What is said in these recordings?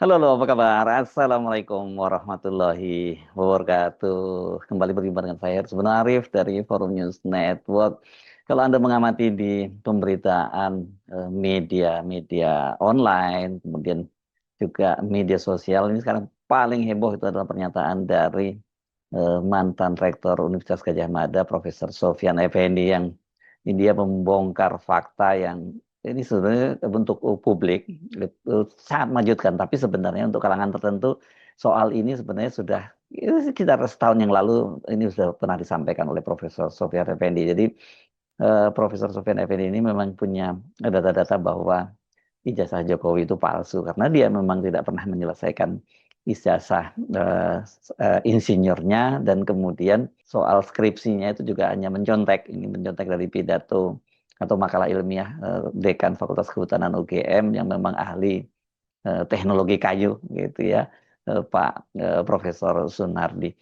Halo, halo, apa kabar? Assalamualaikum warahmatullahi wabarakatuh. Kembali berjumpa dengan saya, Hersman Arif dari Forum News Network. Kalau Anda mengamati di pemberitaan media online, kemudian juga media sosial, ini sekarang paling heboh itu adalah pernyataan dari mantan Rektor Universitas Gadjah Mada, Profesor Sofyan Effendi, yang dia membongkar fakta yang ini sebenarnya bentuk publik itu sangat mengejutkan, tapi sebenarnya untuk kalangan tertentu soal ini sebenarnya sudah sekitar setahun yang lalu ini sudah pernah disampaikan oleh Profesor Sofyan Effendi. Jadi Profesor Sofyan Effendi ini memang punya data-data bahwa ijazah Jokowi itu palsu karena dia memang tidak pernah menyelesaikan ijazah insinyurnya, dan kemudian soal skripsinya itu juga hanya mencontek dari pidato atau makalah ilmiah dekan Fakultas Kehutanan UGM yang memang ahli teknologi kayu gitu ya, Pak Profesor Sunardi.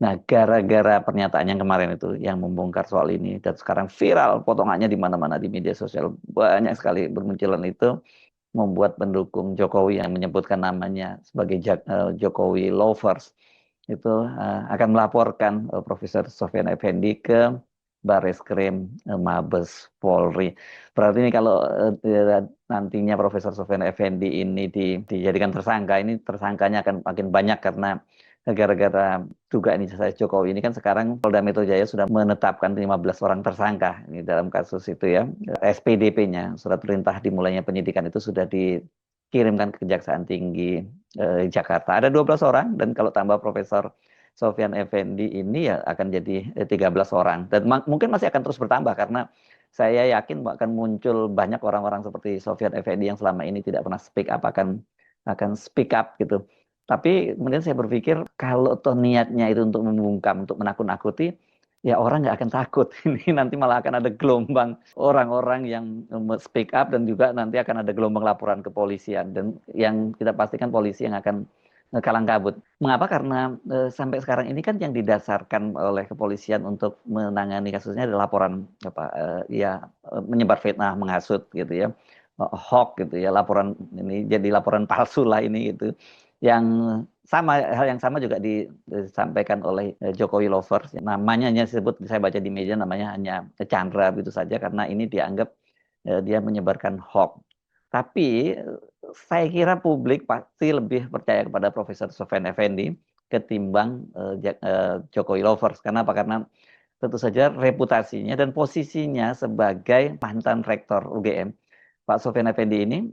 Nah, gara-gara pernyataan yang kemarin itu yang membongkar soal ini dan sekarang viral potongannya di mana-mana di media sosial, banyak sekali bermunculan itu, membuat pendukung Jokowi yang menyebutkan namanya sebagai Jokowi lovers itu akan melaporkan Profesor Sofyan Effendi ke Bareskrim Mabes Polri. Berarti ini kalau nantinya Profesor Sofyan Effendi ini dijadikan tersangka, ini tersangkanya akan makin banyak karena gara-gara dugaan ijazah Jokowi ini kan sekarang Polda Metro Jaya sudah menetapkan 15 orang tersangka ini dalam kasus itu ya. SPDP-nya, surat perintah dimulainya penyidikan itu sudah dikirimkan ke Kejaksaan Tinggi Jakarta. Ada 12 orang, dan kalau tambah Profesor Sofyan Effendi ini ya akan jadi 13 orang. Dan mungkin masih akan terus bertambah karena saya yakin akan muncul banyak orang-orang seperti Sofyan Effendi yang selama ini tidak pernah speak up akan speak up gitu. Tapi kemudian saya berpikir kalau toh niatnya itu untuk membungkam, untuk menakut-nakuti, ya orang nggak akan takut. Ini nanti malah akan ada gelombang orang-orang yang speak up, dan juga nanti akan ada gelombang laporan ke kepolisian. Dan yang kita pastikan polisi yang akan kalang kabut. Mengapa? Karena sampai sekarang ini kan yang didasarkan oleh kepolisian untuk menangani kasusnya adalah laporan apa menyebar fitnah, menghasut gitu ya, hoax gitu ya, laporan ini jadi laporan palsu lah ini gitu. Yang hal yang sama juga disampaikan oleh Jokowi lovers. Namanya hanya disebut, saya baca di media namanya hanya Chandra begitu saja karena ini dianggap dia menyebarkan hoax. Tapi saya kira publik pasti lebih percaya kepada Profesor Sofyan Effendi ketimbang Jokowi lovers. Karena apa? Karena tentu saja reputasinya dan posisinya sebagai mantan rektor UGM. Pak Sofyan Effendi ini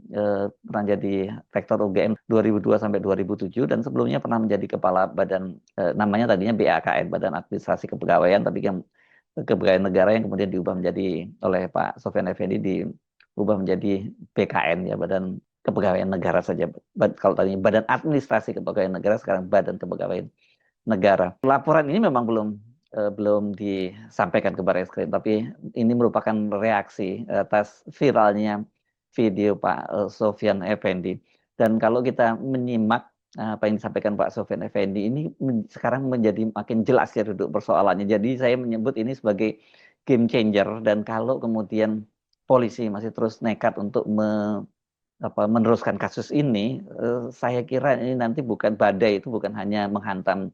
pernah jadi rektor UGM 2002 sampai 2007, dan sebelumnya pernah menjadi kepala badan namanya tadinya BAKN, Badan Administrasi Kepegawaian, tapi yang kepegawaian negara yang kemudian diubah menjadi oleh Pak Sofyan Effendi diubah menjadi BKN ya, Badan Kepegawaian Negara saja. Kalau tadinya Badan Administrasi Kepegawaian Negara, sekarang Badan Kepegawaian Negara. Laporan ini memang belum disampaikan ke Barreskrim, tapi ini merupakan reaksi atas viralnya video Pak Sofyan Effendi. Dan kalau kita menyimak apa yang disampaikan Pak Sofyan Effendi ini sekarang menjadi makin jelas ya duduk persoalannya. Jadi saya menyebut ini sebagai game changer, dan kalau kemudian polisi masih terus nekat untuk meneruskan kasus ini, saya kira ini nanti bukan badai, itu bukan hanya menghantam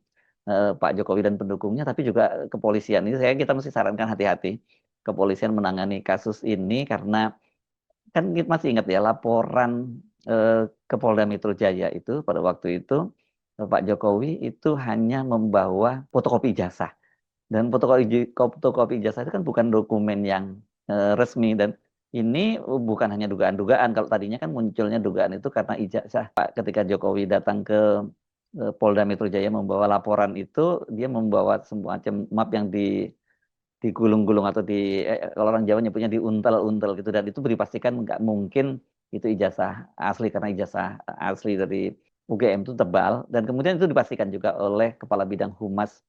Pak Jokowi dan pendukungnya, tapi juga kepolisian. Ini kita mesti sarankan hati-hati kepolisian menangani kasus ini, karena kan kita masih ingat ya laporan ke Polda Metro Jaya itu pada waktu itu Pak Jokowi itu hanya membawa fotokopi ijazah, dan fotokopi ijazah itu kan bukan dokumen yang resmi, dan ini bukan hanya dugaan-dugaan. Kalau tadinya kan munculnya dugaan itu karena ijazah Pak, ketika Jokowi datang ke Polda Metro Jaya membawa laporan itu, dia membawa semacam map yang digulung-gulung atau kalau orang Jawa nyebutnya diuntel-untel gitu, dan itu dipastikan nggak mungkin itu ijazah asli karena ijazah asli dari UGM itu tebal, dan kemudian itu dipastikan juga oleh Kepala Bidang Humas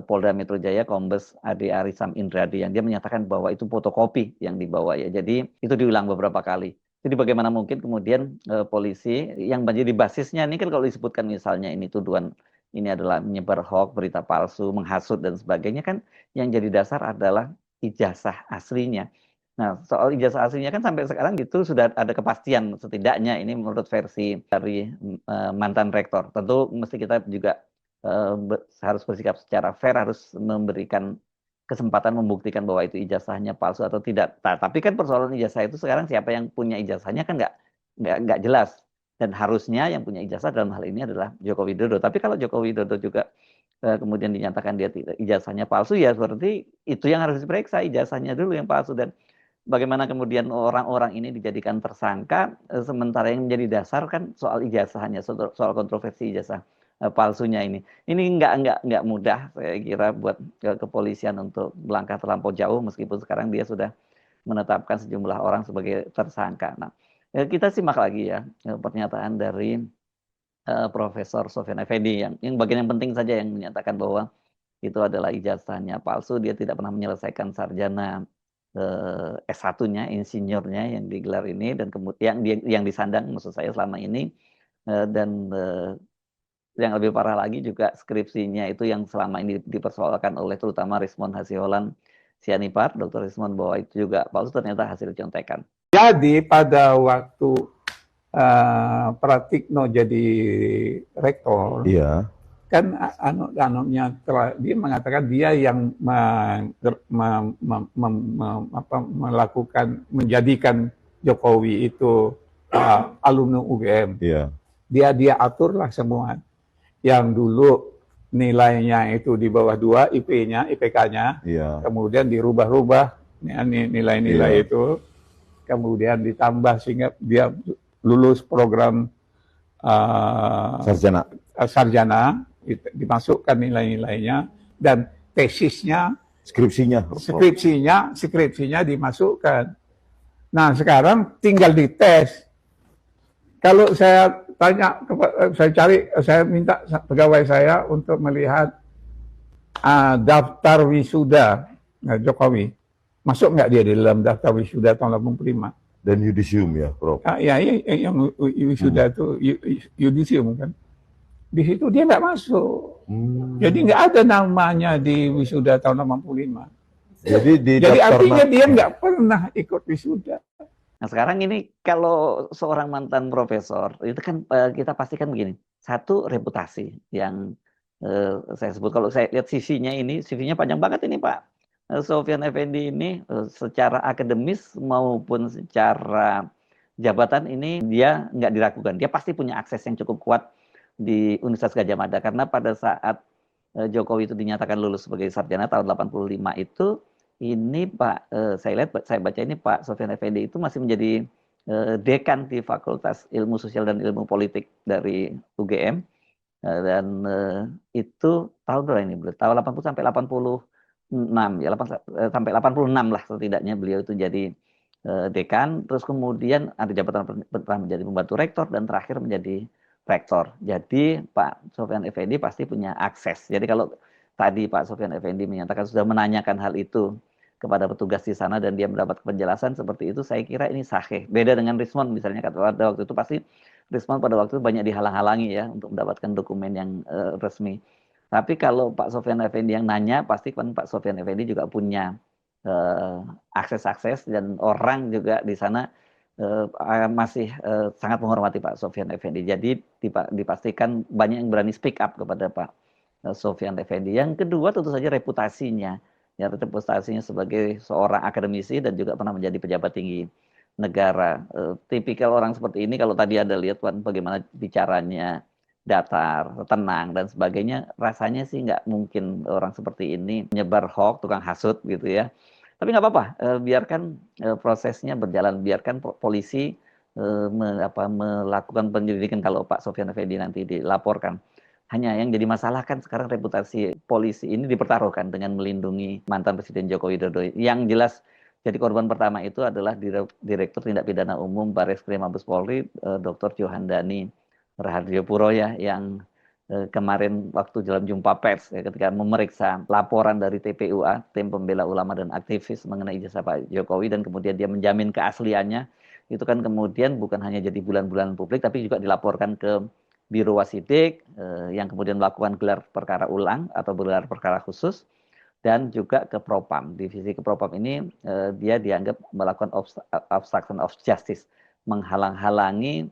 Polda Metro Jaya, Kombes Ade Arisam Indradi, yang dia menyatakan bahwa itu fotokopi yang dibawa ya. Jadi itu diulang beberapa kali. Jadi bagaimana mungkin kemudian polisi yang menjadi basisnya ini kan, kalau disebutkan misalnya ini tuduhan ini adalah menyebar hoax, berita palsu, menghasut dan sebagainya, kan yang jadi dasar adalah ijazah aslinya. Nah, soal ijazah aslinya kan sampai sekarang itu sudah ada kepastian setidaknya ini menurut versi dari mantan rektor. Tentu mesti kita juga harus bersikap secara fair, harus memberikan kesempatan membuktikan bahwa itu ijazahnya palsu atau tidak. Tapi kan persoalan ijazah itu sekarang siapa yang punya ijazahnya kan nggak jelas. Dan harusnya yang punya ijazah dalam hal ini adalah Joko Widodo. Tapi kalau Joko Widodo juga kemudian dinyatakan dia ijazahnya palsu, ya berarti itu yang harus diperiksa, ijazahnya dulu yang palsu. Dan bagaimana kemudian orang-orang ini dijadikan tersangka, sementara yang menjadi dasar kan soal ijazahnya, soal kontroversi ijazah palsunya ini. Ini nggak mudah, saya kira, buat kepolisian untuk melangkah terlampau jauh, meskipun sekarang dia sudah menetapkan sejumlah orang sebagai tersangka. Nah, kita simak lagi ya pernyataan dari Profesor Sofyan Effendi yang bagian yang penting saja, yang menyatakan bahwa itu adalah ijazahnya palsu, dia tidak pernah menyelesaikan sarjana S1-nya, insinyurnya yang digelar ini, dan kemudian yang disandang maksud saya selama ini, dan yang lebih parah lagi juga skripsinya itu yang selama ini dipersoalkan oleh terutama Rismon Hasihola'n Sianipar, Dr. Rismon, bahwa itu juga palsu, ternyata hasil contekan. Jadi pada waktu Pratikno jadi rektor, iya, kan dia mengatakan dia yang melakukan, menjadikan Jokowi itu alumni UGM. Iya. Dia aturlah semua. Yang dulu nilainya itu di bawah 2 IP-nya, IPK-nya, iya, kemudian dirubah-rubah nilai-nilai, iya, itu, kemudian ditambah sehingga dia lulus program sarjana, dimasukkan nilai-nilainya, dan tesisnya, skripsinya dimasukkan. Nah, sekarang tinggal dites. Kalau saya tanya, saya minta pegawai saya untuk melihat daftar wisuda Jokowi, masuk nggak dia di dalam daftar wisuda tahun 85? Dan yudisium ya, Prof? Ya, yang wisuda itu yudisium kan. Di situ dia nggak masuk. Jadi nggak ada namanya di wisuda tahun 85. Jadi artinya dia nggak pernah ikut wisuda. Nah, sekarang ini kalau seorang mantan profesor, itu kan kita pastikan begini. Satu, reputasi yang saya sebut, kalau saya lihat CV-nya panjang banget ini Pak. Sofyan Effendi ini secara akademis maupun secara jabatan ini dia nggak diragukan. Dia pasti punya akses yang cukup kuat di Universitas Gadjah Mada, karena pada saat Jokowi itu dinyatakan lulus sebagai sarjana tahun 85 itu, ini Pak, saya baca ini Pak Sofyan Effendi itu masih menjadi dekan di Fakultas Ilmu Sosial dan Ilmu Politik dari UGM, dan itu tahun berapa ini? Tahun 80 sampai 86 ya, sampai 86 lah setidaknya beliau itu jadi dekan, terus kemudian ada jabatan pernah menjadi pembantu rektor, dan terakhir menjadi rektor. Jadi Pak Sofyan Effendi pasti punya akses. Jadi kalau tadi Pak Sofyan Effendi menyatakan sudah menanyakan hal itu kepada petugas di sana dan dia mendapat penjelasan seperti itu, saya kira ini sahih. Beda dengan Rismon misalnya, pada waktu itu pasti Rismon pada waktu itu banyak dihalang-halangi ya untuk mendapatkan dokumen yang resmi. Tapi kalau Pak Sofyan Effendi yang nanya, pasti kan Pak Sofyan Effendi juga punya akses-akses, dan orang juga di sana masih sangat menghormati Pak Sofyan Effendi. Jadi dipastikan banyak yang berani speak up kepada Pak Sofyan Effendi. Yang kedua tentu saja reputasinya. Ya, reputasinya sebagai seorang akademisi dan juga pernah menjadi pejabat tinggi negara. Tipikal orang seperti ini, kalau tadi ada lihat kan bagaimana bicaranya, datar, tenang, dan sebagainya, rasanya sih nggak mungkin orang seperti ini menyebar hoax, tukang hasut gitu ya. Tapi nggak apa-apa, biarkan prosesnya berjalan, biarkan polisi melakukan penyelidikan kalau Pak Sofyan Effendi nanti dilaporkan. Hanya yang jadi masalah kan sekarang reputasi polisi ini dipertaruhkan dengan melindungi mantan Presiden Joko Widodo. Yang jelas jadi korban pertama itu adalah Direktur Tindak Pidana Umum Barreskrim Mabes Polri, Dr. Johandani Raharjo Puro ya, yang kemarin waktu dalam jumpa pers ya, ketika memeriksa laporan dari TPUA, Tim Pembela Ulama dan Aktivis, mengenai ijazah Pak Jokowi, dan kemudian dia menjamin keasliannya, itu kan kemudian bukan hanya jadi bulan-bulan publik, tapi juga dilaporkan ke Biro Wasidik yang kemudian melakukan gelar perkara ulang atau gelar perkara khusus, dan juga ke Propam. Divisi ke Propam ini dia dianggap melakukan obstruction of justice, menghalang-halangi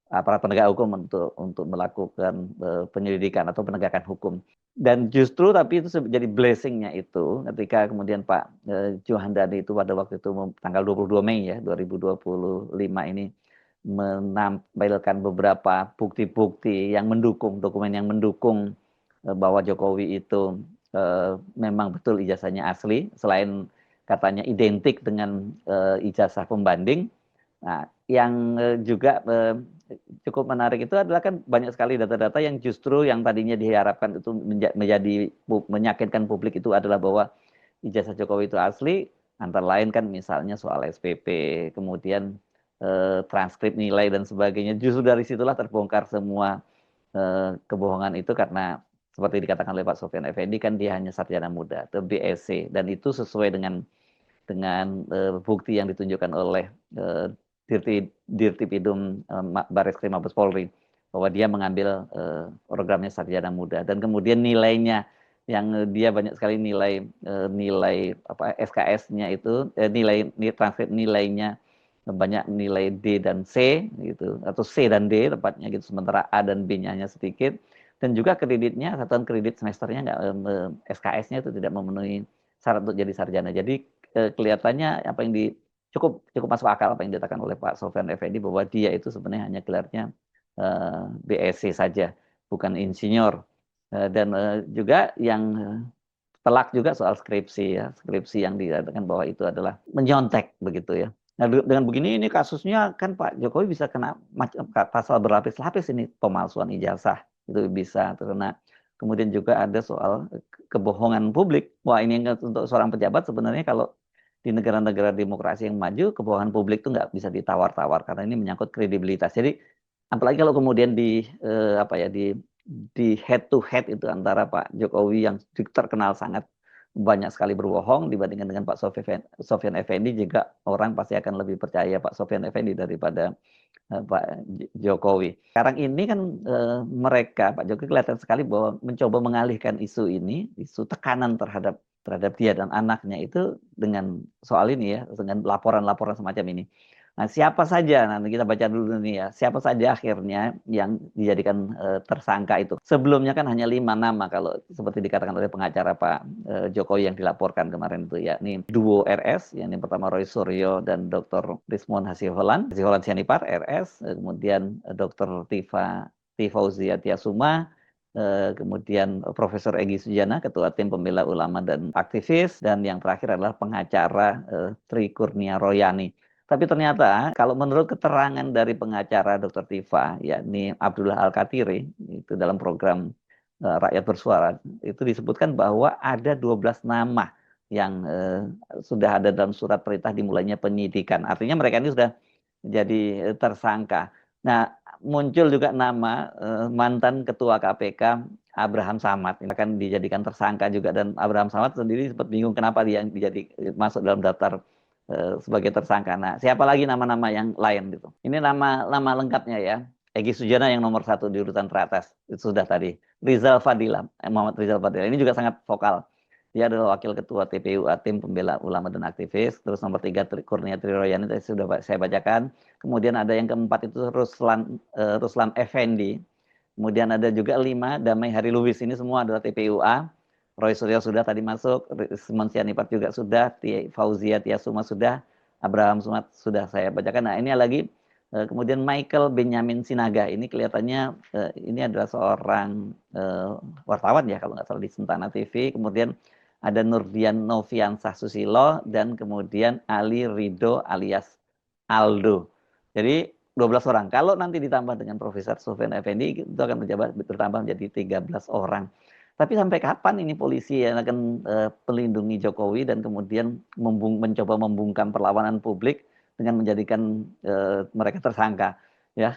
aparat penegak hukum untuk melakukan penyelidikan atau penegakan hukum. Dan justru tapi itu jadi blessing-nya itu ketika kemudian Pak Johandani itu pada waktu itu tanggal 22 Mei ya 2025 ini menampilkan beberapa bukti-bukti yang mendukung, dokumen yang mendukung bahwa Jokowi itu memang betul ijazahnya asli, selain katanya identik dengan ijazah pembanding. Nah, yang juga cukup menarik itu adalah kan banyak sekali data-data yang justru yang tadinya diharapkan itu menjadi meyakinkan publik itu adalah bahwa ijazah Jokowi itu asli, antara lain kan misalnya soal SPP, kemudian transkrip nilai dan sebagainya. Justru dari situlah terbongkar semua kebohongan itu karena seperti dikatakan oleh Pak Sofyan Effendi kan dia hanya sarjana muda atau BSc, dan itu sesuai dengan bukti yang ditunjukkan oleh Dirtipidum Bareskrim Mabes Polri bahwa dia mengambil programnya sarjana muda, dan kemudian nilainya yang dia banyak sekali nilai SKS-nya itu nilai transkrip nilainya banyak nilai D dan C gitu, atau C dan D tepatnya gitu, sementara A dan B-nya hanya sedikit, dan juga kreditnya satuan kredit semesternya nggak SKS-nya itu tidak memenuhi syarat untuk jadi sarjana. Jadi kelihatannya apa yang cukup masuk akal apa yang dikatakan oleh Pak Sofyan Effendi bahwa dia itu sebenarnya hanya gelarnya BSc saja, bukan insinyur. Dan juga yang telak juga soal skripsi ya, skripsi yang dikatakan bahwa itu adalah menyontek begitu ya. Nah, dengan begini ini kasusnya kan Pak Jokowi bisa kena pasal berlapis-lapis ini, pemalsuan ijazah itu bisa terkena. Kemudian juga ada soal kebohongan publik. Wah, ini untuk seorang pejabat sebenarnya kalau di negara-negara demokrasi yang maju, kebohongan publik itu nggak bisa ditawar-tawar karena ini menyangkut kredibilitas. Jadi apalagi kalau kemudian di head to head itu antara Pak Jokowi yang terkenal sangat banyak sekali berbohong dibandingkan dengan Pak Sofyan Effendi, juga orang pasti akan lebih percaya Pak Sofyan Effendi daripada Pak Jokowi. Sekarang ini kan mereka, Pak Jokowi kelihatan sekali bahwa mencoba mengalihkan isu ini, isu tekanan terhadap dia dan anaknya itu dengan soal ini ya, dengan laporan-laporan semacam ini. Nah, siapa saja, nanti kita baca dulu nih ya, siapa saja akhirnya yang dijadikan tersangka itu. Sebelumnya kan hanya 5 nama kalau seperti dikatakan oleh pengacara Pak Jokowi yang dilaporkan kemarin itu, ya. Ini duo RS, yang pertama Roy Suryo dan Dr. Rismon Hasiholan Sianipar RS, kemudian Dr. Fauzia Tiasuma, kemudian Profesor Egy Sujana, Ketua Tim Pembela Ulama dan Aktivis, dan yang terakhir adalah pengacara Tri Kurnia Royani. Tapi ternyata kalau menurut keterangan dari pengacara Dr. Tifa, yakni Abdullah Al-Katiri, itu dalam program Rakyat Bersuara, itu disebutkan bahwa ada 12 nama yang sudah ada dalam surat perintah dimulainya penyidikan. Artinya mereka ini sudah jadi tersangka. Nah, muncul juga nama mantan Ketua KPK Abraham Samad, ini akan dijadikan tersangka juga, dan Abraham Samad sendiri sempat bingung kenapa dia masuk dalam daftar sebagai tersangka. Nah, siapa lagi nama-nama yang lain gitu? Ini nama lengkapnya ya. Egy Sujana yang nomor 1 di urutan teratas, itu sudah tadi. Rizal Fadila, Muhammad Rizal Fadila, ini juga sangat vokal. Dia adalah wakil ketua TPU Tim Pembela Ulama dan Aktivis. Terus nomor 3 Kurnia Triroyani, tadi sudah saya bacakan. Kemudian ada yang keempat itu Ruslan Effendi. Kemudian ada juga 5 Damai Hari Lubis, ini semua adalah TPUA. Roy Suryo sudah tadi masuk, Rismon Sianipar juga sudah, Fauzia Tiasuma sudah, Abraham Samad sudah saya bacakan. Nah, ini lagi kemudian Michael Benyamin Sinaga, ini kelihatannya ini adalah seorang wartawan ya kalau nggak salah di Sentana TV. Kemudian ada Nurdian Noviansah Susilo, dan kemudian Ali Rido alias Aldo. Jadi 12 orang. Kalau nanti ditambah dengan Profesor Sofyan Effendi, itu akan bertambah menjadi 13 orang. Tapi sampai kapan ini polisi yang akan melindungi Jokowi dan kemudian mencoba membungkam perlawanan publik dengan menjadikan mereka tersangka, ya?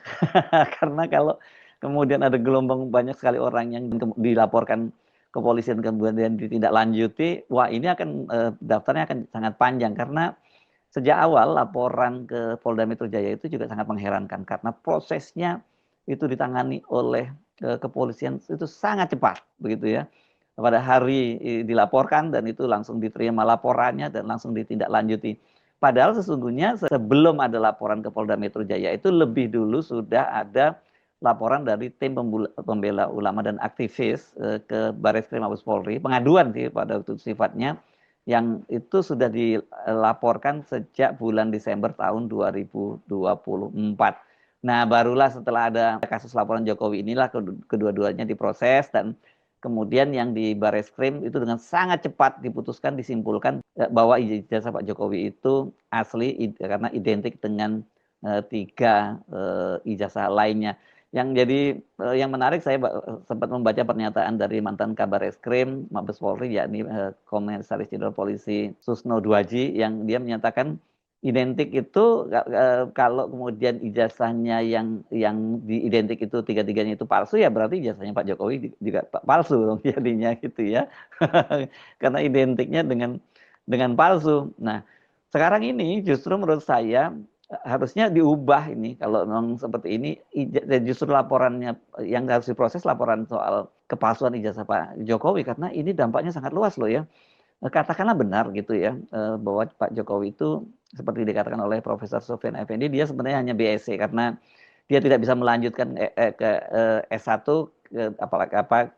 Karena kalau kemudian ada gelombang banyak sekali orang yang dilaporkan ke polisi dan kemudian ditindaklanjuti, wah ini akan daftarnya akan sangat panjang, karena sejak awal laporan ke Polda Metro Jaya itu juga sangat mengherankan karena prosesnya itu ditangani oleh kepolisian itu sangat cepat begitu ya. pada hari dilaporkan dan itu langsung diterima laporannya dan langsung ditindaklanjuti. Padahal sesungguhnya sebelum ada laporan ke Polda Metro Jaya itu lebih dulu sudah ada laporan dari tim pembela ulama dan aktivis ke Barreskrim Mabes Polri, pengaduan sih pada waktu itu sifatnya, yang itu sudah dilaporkan sejak bulan Desember tahun 2024. Nah, barulah setelah ada kasus laporan Jokowi inilah kedua-duanya diproses dan kemudian yang di Barreskrim itu dengan sangat cepat diputuskan, disimpulkan bahwa ijazah Pak Jokowi itu asli karena identik dengan tiga ijazah lainnya. Yang jadi yang menarik, saya sempat membaca pernyataan dari mantan Kabar Eskrim Mabes Polri, yakni Komisaris Jenderal Polisi Susno Duaji, yang dia menyatakan identik itu kalau kemudian ijazahnya yang diidentik itu tiga-tiganya itu palsu, ya berarti ijazahnya Pak Jokowi juga palsu dong jadinya gitu ya. Karena identiknya dengan palsu. Nah, sekarang ini justru menurut saya harusnya diubah ini, kalau memang seperti ini justru laporannya yang harus diproses laporan soal kepalsuan ijazah Pak Jokowi, karena ini dampaknya sangat luas loh ya. Katakanlah benar gitu ya, bahwa Pak Jokowi itu seperti dikatakan oleh Profesor Sofyan Effendi, dia sebenarnya hanya BSc karena dia tidak bisa melanjutkan ke S1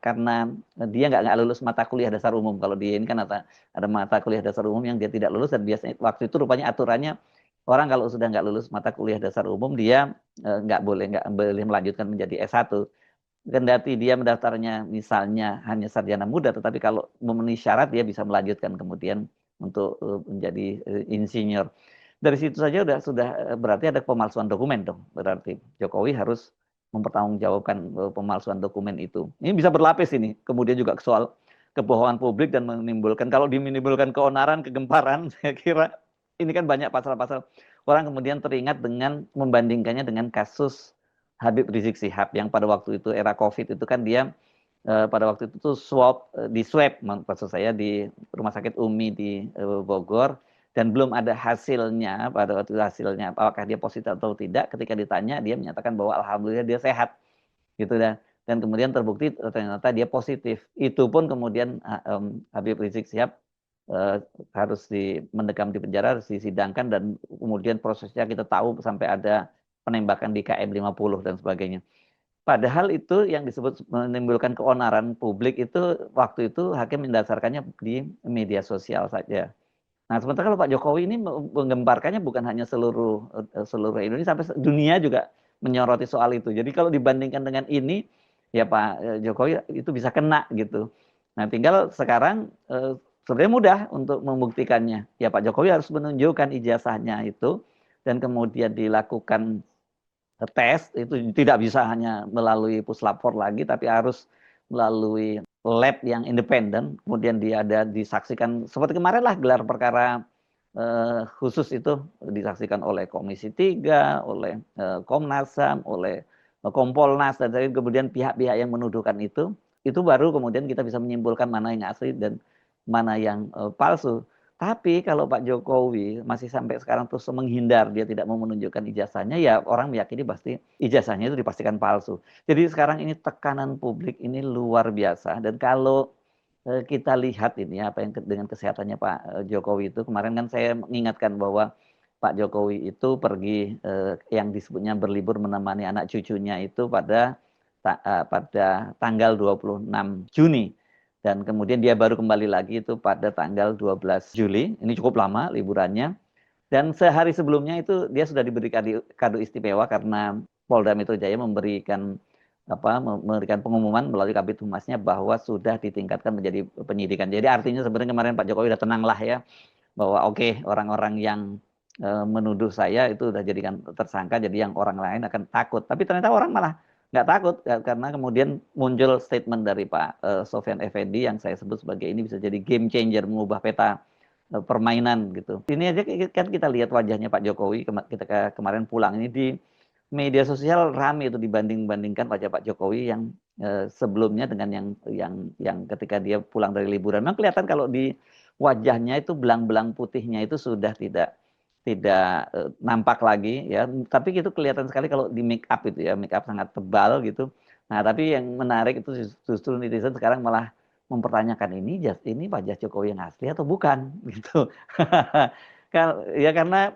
karena dia nggak lulus mata kuliah dasar umum. Kalau dia ini kan ada mata kuliah dasar umum yang dia tidak lulus, dan biasanya waktu itu rupanya aturannya orang kalau sudah nggak lulus mata kuliah dasar umum dia nggak boleh melanjutkan menjadi S1. Kendati dia mendaftarnya misalnya hanya sarjana muda, tetapi kalau memenuhi syarat dia bisa melanjutkan kemudian untuk menjadi insinyur. Dari situ saja sudah berarti ada pemalsuan dokumen dong. Berarti Jokowi harus mempertanggungjawabkan pemalsuan dokumen itu. Ini bisa berlapis ini. Kemudian juga soal kebohongan publik dan kalau menimbulkan keonaran, kegemparan, saya kira ini kan banyak pasal-pasal. Orang kemudian teringat dengan membandingkannya dengan kasus Habib Rizik Sihab yang pada waktu itu era COVID itu kan dia pada waktu itu tuh di swab maksud saya di Rumah Sakit Umi di Bogor, dan belum ada hasilnya. Pada waktu hasilnya apakah dia positif atau tidak, ketika ditanya dia menyatakan bahwa alhamdulillah dia sehat gitu, dan kemudian terbukti ternyata dia positif. Itu pun kemudian Habib Rizik Sihab harus mendekam di penjara, harus disidangkan, dan kemudian prosesnya kita tahu sampai ada penembakan di KM 50 dan sebagainya. Padahal itu yang disebut menimbulkan keonaran publik itu waktu itu hakim mendasarkannya di media sosial saja. Nah, sementara kalau Pak Jokowi ini menggemparkannya bukan hanya seluruh Indonesia, sampai dunia juga menyoroti soal itu. Jadi kalau dibandingkan dengan ini, ya Pak Jokowi itu bisa kena gitu. Nah, tinggal sekarang sebenarnya mudah untuk membuktikannya. Ya Pak Jokowi harus menunjukkan ijazahnya itu, dan kemudian dilakukan tes, itu tidak bisa hanya melalui puslapor lagi, tapi harus melalui lab yang independen, kemudian dia ada disaksikan seperti kemarin lah gelar perkara khusus itu disaksikan oleh Komisi 3, oleh Komnas HAM, oleh Kompolnas, dan kemudian pihak-pihak yang menuduhkan itu baru kemudian kita bisa menyimpulkan mana yang asli dan mana yang palsu. Tapi kalau Pak Jokowi masih sampai sekarang terus menghindar, dia tidak mau menunjukkan ijazahnya, ya orang meyakini pasti ijazahnya itu dipastikan palsu. Jadi sekarang ini tekanan publik ini luar biasa, dan kalau kita lihat ini apa yang dengan kesehatannya Pak Jokowi itu, kemarin kan saya mengingatkan bahwa Pak Jokowi itu pergi yang disebutnya berlibur menemani anak cucunya itu pada tanggal 26 Juni. Dan kemudian dia baru kembali lagi itu pada tanggal 12 Juli. Ini cukup lama liburannya. Dan sehari sebelumnya itu dia sudah diberi kado istimewa karena Polda Metro Jaya memberikan pengumuman melalui Kabid Humasnya bahwa sudah ditingkatkan menjadi penyidikan. Jadi artinya sebenarnya kemarin Pak Jokowi sudah tenang lah ya, bahwa oke, orang-orang yang menuduh saya itu sudah jadikan tersangka, jadi yang orang lain akan takut. Tapi ternyata orang malah nggak takut, karena kemudian muncul statement dari Pak Sofyan Effendi yang saya sebut sebagai ini bisa jadi game changer, mengubah peta permainan gitu. Ini aja kan kita lihat wajahnya Pak Jokowi ketika kemarin pulang ini di media sosial rame itu dibandingkan wajah Pak Jokowi yang sebelumnya dengan yang ketika dia pulang dari liburan. Memang kelihatan kalau di wajahnya itu belang-belang putihnya itu sudah tidak nampak lagi ya, tapi itu kelihatan sekali kalau di make up itu ya, make up sangat tebal gitu. Nah, tapi yang menarik itu justru netizen sekarang malah mempertanyakan ini wajah Jokowi yang asli atau bukan gitu. Ya karena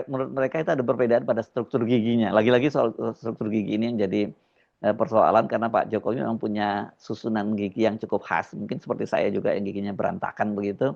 menurut mereka itu ada perbedaan pada struktur giginya. Lagi-lagi soal struktur gigi ini yang jadi persoalan karena Pak Jokowi memang punya susunan gigi yang cukup khas. Mungkin seperti saya juga yang giginya berantakan begitu.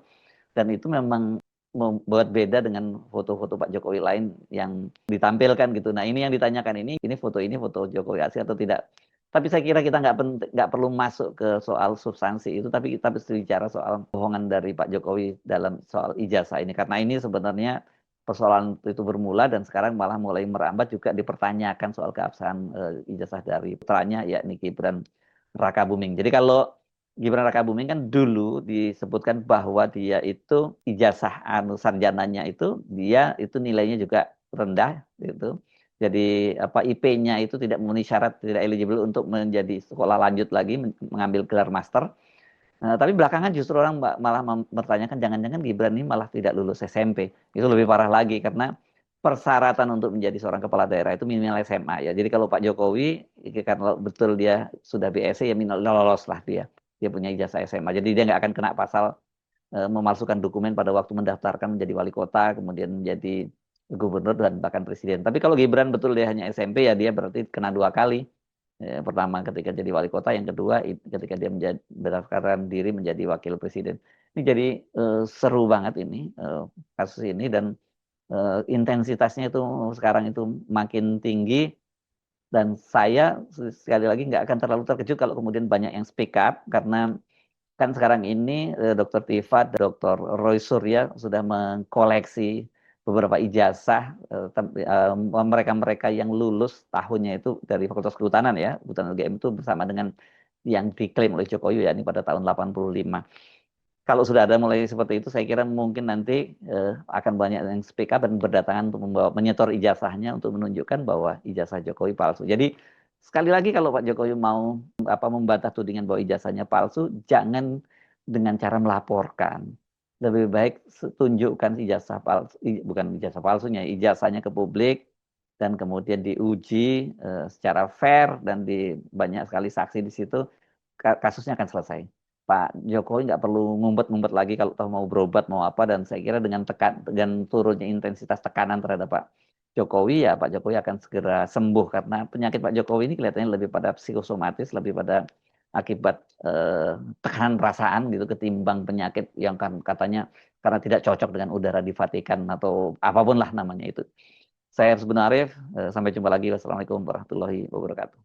Dan itu memang membuat beda dengan foto-foto Pak Jokowi lain yang ditampilkan gitu. Nah ini yang ditanyakan ini foto Jokowi asli atau tidak. Tapi saya kira kita nggak perlu masuk ke soal substansi itu, tapi kita bisa bicara soal bohongan dari Pak Jokowi dalam soal ijazah ini. Karena ini sebenarnya persoalan itu bermula dan sekarang malah mulai merambat juga dipertanyakan soal keabsahan ijazah dari putranya yakni Gibran Rakabuming. Jadi kalau Gibran Rakabuming kan dulu disebutkan bahwa dia itu ijazah sarjananya itu dia itu nilainya juga rendah gitu. Jadi apa IP-nya itu tidak memenuhi syarat, tidak eligible untuk menjadi sekolah lanjut lagi mengambil gelar master. Tapi belakangan justru orang malah mempertanyakan jangan-jangan Gibran ini malah tidak lulus SMP. Itu lebih parah lagi karena persyaratan untuk menjadi seorang kepala daerah itu minimal SMA ya. Jadi kalau Pak Jokowi karena betul dia sudah BSc ya minimal lolos lah dia. Dia punya ijazah SMA. Jadi dia nggak akan kena pasal memalsukan dokumen pada waktu mendaftarkan menjadi wali kota, kemudian menjadi gubernur dan bahkan presiden. Tapi kalau Gibran betul dia hanya SMP ya dia berarti kena 2 kali. Pertama ketika jadi wali kota, yang kedua ketika dia mendaftarkan diri menjadi wakil presiden. Ini jadi seru banget ini kasus ini dan intensitasnya itu sekarang itu makin tinggi dan saya sekali lagi nggak akan terlalu terkejut kalau kemudian banyak yang speak up karena kan sekarang ini Dr. Tifat, Dr. Roy Surya sudah mengkoleksi beberapa ijazah mereka-mereka yang lulus tahunnya itu dari Fakultas Kehutanan ya, Kehutanan UGM itu bersama dengan yang diklaim oleh Jokowi ya ini pada tahun 85. Kalau sudah ada mulai seperti itu, saya kira mungkin nanti akan banyak yang speak up dan berdatangan untuk menyetor ijazahnya untuk menunjukkan bahwa ijazah Jokowi palsu. Jadi sekali lagi kalau Pak Jokowi mau membantah tudingan bahwa ijazahnya palsu, jangan dengan cara melaporkan. Lebih baik tunjukkan ijazah palsu, bukan ijazah palsunya, ijazahnya ke publik dan kemudian diuji secara fair dan banyak sekali saksi di situ, kasusnya akan selesai. Pak Jokowi nggak perlu ngumpet-ngumpet lagi kalau tahu mau berobat mau apa dan saya kira dengan turunnya intensitas tekanan terhadap Pak Jokowi ya Pak Jokowi akan segera sembuh karena penyakit Pak Jokowi ini kelihatannya lebih pada psikosomatis, lebih pada akibat tekanan perasaan gitu ketimbang penyakit yang kan katanya karena tidak cocok dengan udara di Vatikan atau apapun lah namanya itu. Saya Arif, sampai jumpa lagi. Wassalamualaikum warahmatullahi wabarakatuh.